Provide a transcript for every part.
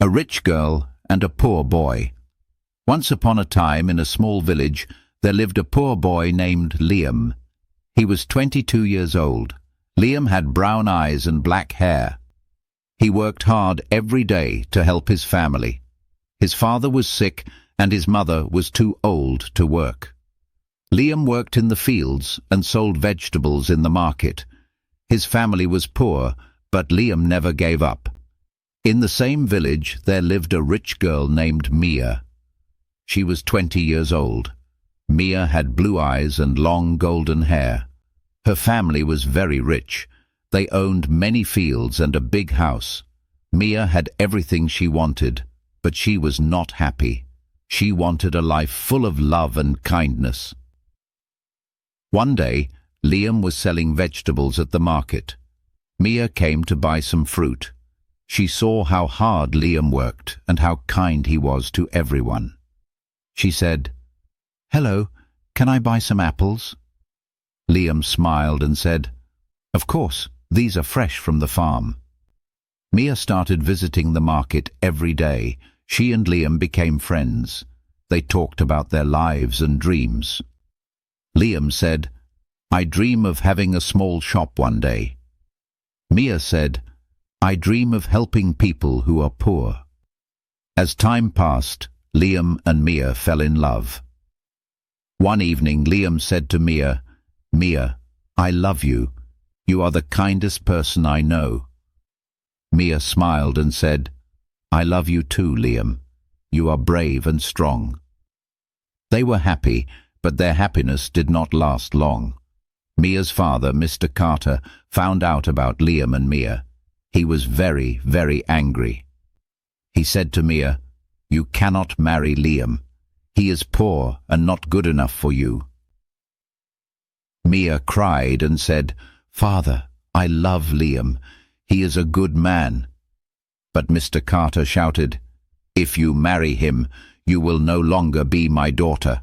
A rich girl and a poor boy. Once upon a time in a small village there lived a poor boy named Liam. He was 22 years old. Liam had brown eyes and black hair. He worked hard every day to help his family. His father was sick and his mother was too old to work. Liam worked in the fields and sold vegetables in the market. His family was poor, but Liam never gave up. In the same village there lived a rich girl named Mia. She was 20 years old. Mia had blue eyes and long golden hair. Her family was very rich. They owned many fields and a big house. Mia had everything she wanted, but she was not happy. She wanted a life full of love and kindness. One day, Liam was selling vegetables at the market. Mia came to buy some fruit. She saw how hard Liam worked and how kind he was to everyone. She said, "Hello, can I buy some apples?" Liam smiled and said, "Of course, these are fresh from the farm." Mia started visiting the market every day. She and Liam became friends. They talked about their lives and dreams. Liam said, "I dream of having a small shop one day." Mia said, "I dream of helping people who are poor." As time passed, Liam and Mia fell in love. One evening, Liam said to Mia, "Mia, I love you. You are the kindest person I know." Mia smiled and said, "I love you too, Liam. You are brave and strong." They were happy, but their happiness did not last long. Mia's father, Mr. Carter, found out about Liam and Mia. He was very, very angry. He said to Mia, "You cannot marry Liam. He is poor and not good enough for you." Mia cried and said, "Father, I love Liam. He is a good man." But Mr. Carter shouted, "If you marry him, you will no longer be my daughter."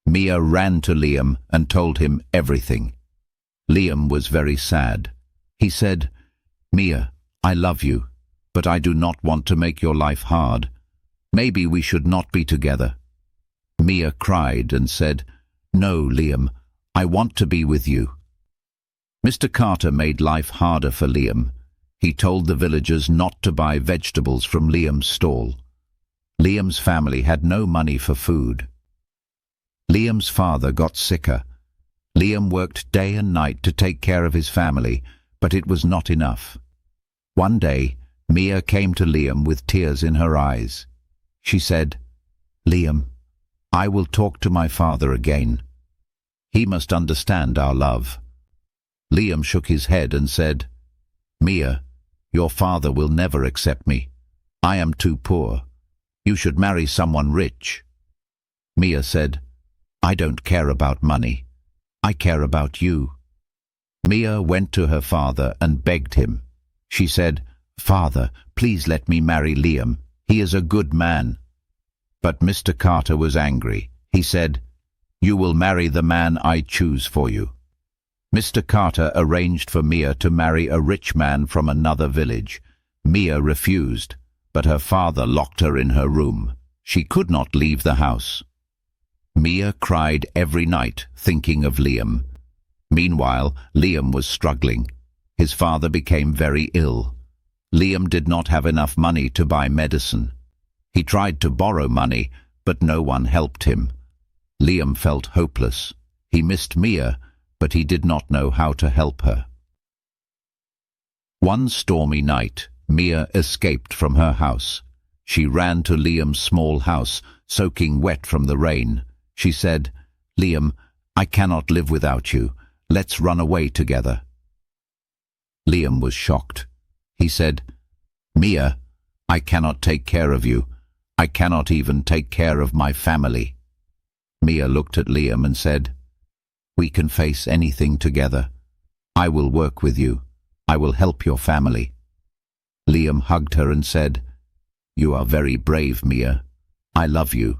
Mia ran to Liam and told him everything. Liam was very sad. He said, "Mia, I love you, but I do not want to make your life hard. Maybe we should not be together." Mia cried and said, "No, Liam, I want to be with you." Mr. Carter made life harder for Liam. He told the villagers not to buy vegetables from Liam's stall. Liam's family had no money for food. Liam's father got sicker. Liam worked day and night to take care of his family, but it was not enough. One day, Mia came to Liam with tears in her eyes. She said, "Liam, I will talk to my father again. He must understand our love." Liam shook his head and said, "Mia, your father will never accept me. I am too poor. You should marry someone rich." Mia said, "I don't care about money. I care about you." Mia went to her father and begged him. She said, "Father, please let me marry Liam. He is a good man." But Mr. Carter was angry. He said, "You will marry the man I choose for you." Mr. Carter arranged for Mia to marry a rich man from another village. Mia refused, but her father locked her in her room. She could not leave the house. Mia cried every night, thinking of Liam. Meanwhile, Liam was struggling. His father became very ill. Liam did not have enough money to buy medicine. He tried to borrow money, but no one helped him. Liam felt hopeless. He missed Mia, but he did not know how to help her. One stormy night, Mia escaped from her house. She ran to Liam's small house, soaking wet from the rain. She said, "Liam, I cannot live without you. Let's run away together." Liam was shocked. He said, "Mia, I cannot take care of you. I cannot even take care of my family." Mia looked at Liam and said, "We can face anything together. I will work with you. I will help your family." Liam hugged her and said, "You are very brave, Mia. I love you."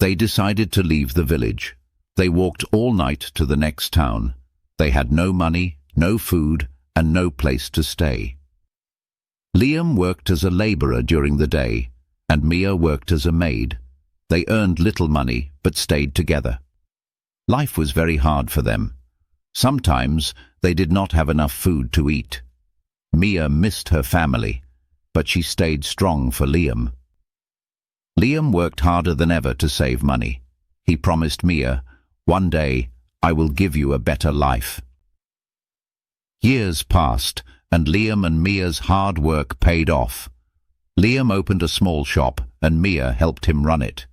They decided to leave the village. They walked all night to the next town. They had no money, no food, and no place to stay. Liam worked as a laborer during the day, and Mia worked as a maid. They earned little money, but stayed together. Life was very hard for them. Sometimes they did not have enough food to eat. Mia missed her family, but she stayed strong for Liam. Liam worked harder than ever to save money. He promised Mia, "One day, I will give you a better life." Years passed, and Liam and Mia's hard work paid off. Liam opened a small shop, and Mia helped him run it.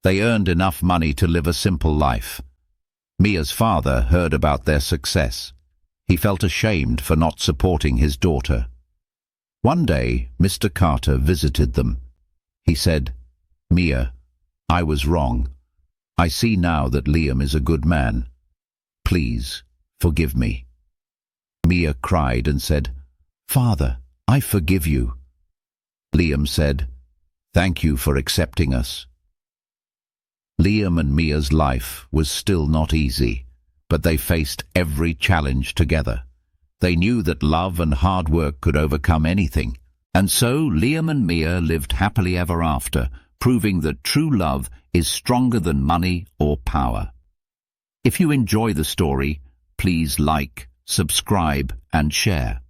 They earned enough money to live a simple life. Mia's father heard about their success. He felt ashamed for not supporting his daughter. One day, Mr. Carter visited them. He said, "Mia, I was wrong. I see now that Liam is a good man. Please, forgive me." Mia cried and said, "Father, I forgive you." Liam said, "Thank you for accepting us." Liam and Mia's life was still not easy, but they faced every challenge together. They knew that love and hard work could overcome anything. And so Liam and Mia lived happily ever after, proving that true love is stronger than money or power. If you enjoy the story, please like, subscribe and share.